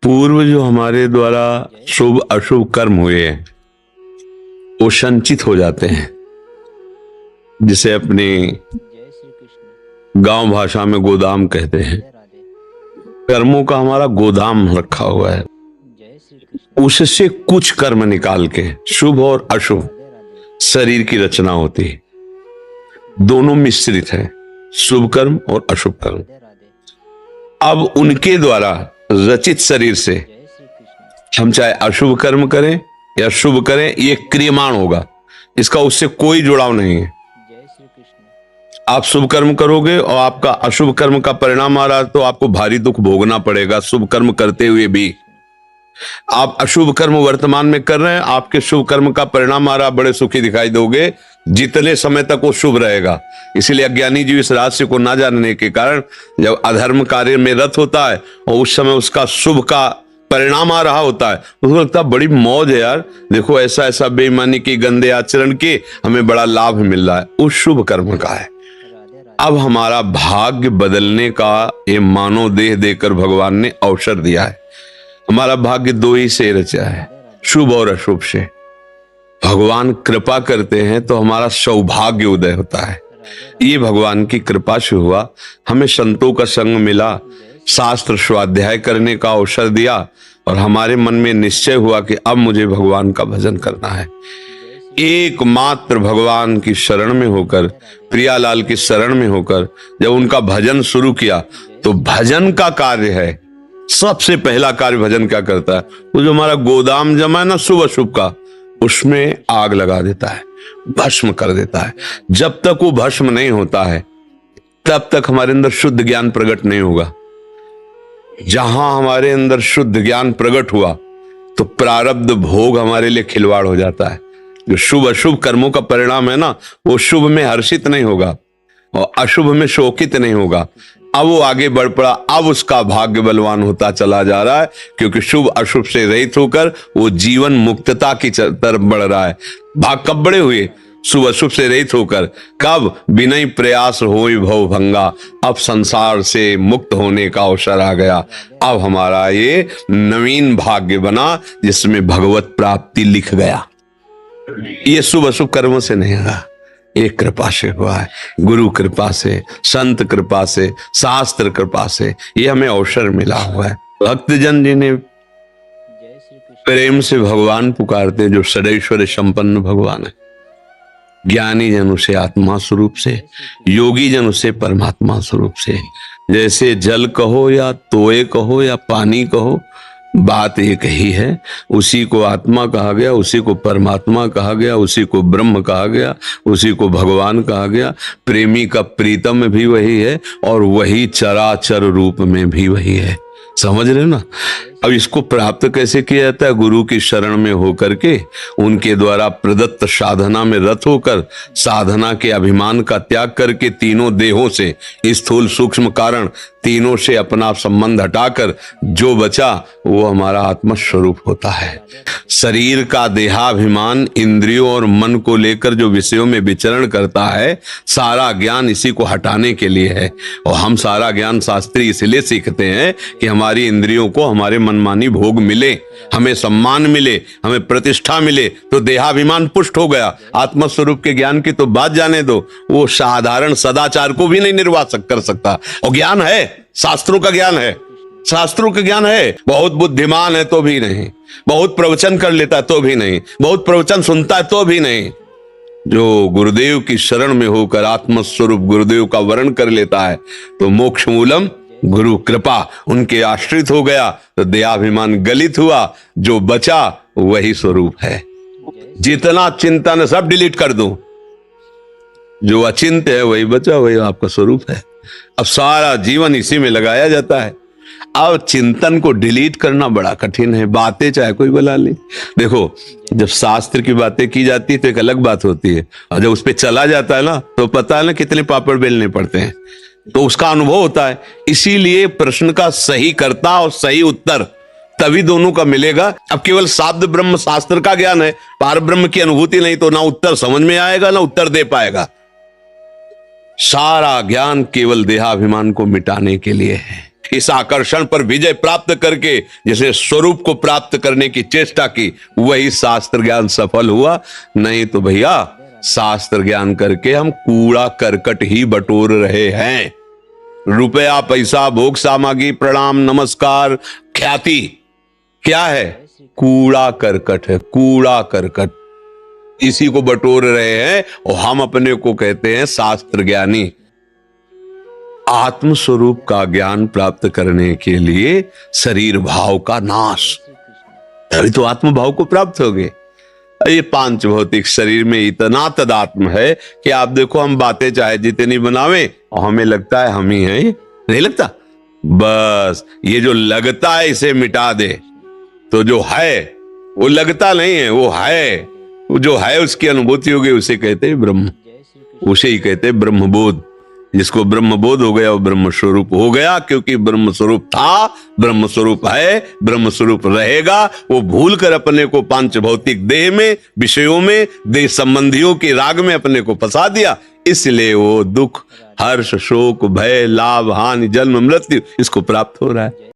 पूर्व जो हमारे द्वारा शुभ अशुभ कर्म हुए हैं वो संचित हो जाते हैं, जिसे अपनी गांव भाषा में गोदाम कहते हैं। कर्मों का हमारा गोदाम रखा हुआ है, उससे कुछ कर्म निकाल के शुभ और अशुभ शरीर की रचना होती है। दोनों मिश्रित है, शुभ कर्म और अशुभ कर्म। अब उनके द्वारा रचित शरीर से हम चाहे अशुभ कर्म करें या शुभ करें, ये क्रियमाण होगा, इसका उससे कोई जुड़ाव नहीं है। आप शुभ कर्म करोगे और आपका अशुभ कर्म का परिणाम आ रहा है तो आपको भारी दुख भोगना पड़ेगा शुभ कर्म करते हुए भी। आप अशुभ कर्म वर्तमान में कर रहे हैं, आपके शुभ कर्म का परिणाम आ रहा, बड़े सुखी दिखाई दोगे जितने समय तक वो शुभ रहेगा। इसीलिए अज्ञानी जीव इस रहस्य को ना जानने के कारण जब अधर्म कार्य में रत होता है और उस समय उसका शुभ का परिणाम आ रहा होता है, उसको लगता है बड़ी मौज है यार, देखो ऐसा ऐसा बेईमानी की गंदे आचरण के हमें बड़ा लाभ मिल रहा है, उस शुभ कर्म का है। अब हमारा भाग्य बदलने का ये मानव देह देकर भगवान ने अवसर दिया है। हमारा भाग्य दो ही से रचा है, शुभ और अशुभ से। भगवान कृपा करते हैं तो हमारा सौभाग्य उदय होता है। ये भगवान की कृपा से हुआ। हमें संतों का संग मिला, शास्त्र स्वाध्याय करने का अवसर दिया और हमारे मन में निश्चय हुआ कि अब मुझे भगवान का भजन करना है। एकमात्र भगवान की शरण में होकर, प्रियालाल की शरण में होकर जब उनका भजन शुरू किया तो भजन का कार्य है, सबसे पहला कार्य भजन क्या करता है, वो जो हमारा गोदाम जमा है ना शुभ अशुभ का, उसमें आग लगा देता है, भस्म कर देता है। जब तक वो भस्म नहीं होता है तब तक हमारे अंदर शुद्ध ज्ञान प्रकट नहीं होगा। जहां हमारे अंदर शुद्ध ज्ञान प्रकट हुआ तो प्रारब्ध भोग हमारे लिए खिलवाड़ हो जाता है। जो शुभ अशुभ कर्मों का परिणाम है ना, वो शुभ में हर्षित नहीं होगा और अशुभ में शोकित नहीं होगा। अब वो आगे बढ़ पड़ा, अब उसका भाग्य बलवान होता चला जा रहा है, क्योंकि शुभ अशुभ से रहित होकर वो जीवन मुक्तता की तरफ बढ़ रहा है। भाग कब बड़े हुए? शुभ अशुभ से रहित होकर। कब? बिना प्रयास होई भव भंगा, अब संसार से मुक्त होने का अवसर आ गया। अब हमारा ये नवीन भाग्य बना जिसमें भगवत प्राप्ति लिख गया। ये शुभ अशुभ कर्मों से नहीं हुआ, एक कृपा से हुआ है, गुरु कृपा से, संत कृपा से, शास्त्र कृपा से ये हमें अवसर मिला हुआ है। भक्तजन जिन्हें प्रेम से भगवान पुकारते, जो सदैश्वर्य संपन्न भगवान है, ज्ञानी जन उसे आत्मा स्वरूप से, योगी जन उसे परमात्मा स्वरूप से। जैसे जल कहो या तोय कहो या पानी कहो, बात एक ही है। उसी को आत्मा कहा गया, उसी को परमात्मा कहा गया, उसी को ब्रह्म कहा गया, उसी को भगवान कहा गया। प्रेमी का प्रीतम भी वही है और वही चराचर रूप में भी वही है। समझ रहे ना? अब इसको प्राप्त कैसे किया जाता है? गुरु की शरण में होकर के, उनके द्वारा प्रदत्त साधना में रत होकर, साधना के अभिमान का त्याग करके, तीनों देहों से, स्थूल सूक्ष्म कारण तीनों से अपना संबंध हटाकर जो बचा वो हमारा आत्मस्वरूप होता है। शरीर का देहाभिमान इंद्रियों और मन को लेकर जो विषयों में विचरण करता है, सारा ज्ञान इसी को हटाने के लिए है। और हम सारा ज्ञान शास्त्री इसलिए सीखते हैं कि हमारी इंद्रियों को हमारे मनमानी भोग मिले, हमें सम्मान मिले, हमें प्रतिष्ठा मिले, तो देहाभिमान पुष्ट हो गया। आत्मस्वरूप के ज्ञान की तो बात जाने दो, वो साधारण सदाचार को भी नहीं निर्वाह कर सकता। और ज्ञान है, शास्त्रों का ज्ञान है, शास्त्रों का ज्ञान है। बहुत बुद्धिमान है तो भी नहीं, बहुत प्रवचन कर लेता है तो भी नहीं, बहुत प्रवचन सुनता है तो भी नहीं। जो गुरुदेव की शरण में होकर आत्मस्वरूप गुरुदेव का वर्ण कर लेता है तो मोक्ष मूलम गुरु कृपा, उनके आश्रित हो गया तो देहाभिमान गलित हुआ, जो बचा वही स्वरूप है। जितना चिंतन सब डिलीट कर दो, जो अचिंत्य है वही बचा, वही आपका स्वरूप है। अब सारा जीवन इसी में लगाया जाता है। अब चिंतन को डिलीट करना बड़ा कठिन है। बातें चाहे कोई बुला ले, देखो जब शास्त्र की बातें की जाती है तो एक अलग बात होती है, और जब उस पर चला जाता है ना तो पता है ना कितने पापड़ बेलने पड़ते हैं, तो उसका अनुभव होता है। इसीलिए प्रश्न का सही कर्ता और सही उत्तर तभी दोनों का मिलेगा। अब केवल शाब्द ब्रह्म शास्त्र का ज्ञान है, पार ब्रह्म की अनुभूति नहीं, तो ना उत्तर समझ में आएगा ना उत्तर दे पाएगा। सारा ज्ञान केवल देहाभिमान को मिटाने के लिए है। इस आकर्षण पर विजय प्राप्त करके जैसे स्वरूप को प्राप्त करने की चेष्टा की, वही शास्त्र ज्ञान सफल हुआ। नहीं तो भैया शास्त्र ज्ञान करके हम कूड़ा करकट ही बटोर रहे हैं। रुपया, पैसा, भोग सामग्री, प्रणाम, नमस्कार, ख्याति क्या है? कूड़ा करकट है, कूड़ा करकट। इसी को बटोर रहे हैं और हम अपने को कहते हैं शास्त्र ज्ञानी। आत्म स्वरूप का ज्ञान प्राप्त करने के लिए शरीर भाव का नाश, तभी तो आत्म भाव को प्राप्त होगे। ये पांच भौतिक शरीर में इतना तदात्म है कि आप देखो, हम बातें चाहे जितनी बनावे और हमें लगता है हम ही हैं, नहीं लगता? बस ये जो लगता है इसे मिटा दे, तो जो है वो लगता नहीं है, वो है। वो जो है उसकी अनुभूति होगी, उसे कहते हैं ब्रह्म, उसे ही कहते हैं ब्रह्मबोध। जिसको ब्रह्म बोध हो गया वो ब्रह्म स्वरूप हो गया, क्योंकि ब्रह्म स्वरूप था, ब्रह्म स्वरूप है, ब्रह्म स्वरूप रहेगा। वो भूल कर अपने को पांच भौतिक देह में, विषयों में, देह संबंधियों के राग में अपने को फंसा दिया। इसलिए वो दुख, हर्ष, शोक, भय, लाभ, हानि, जन्म, मृत्यु इसको प्राप्त हो रहा है।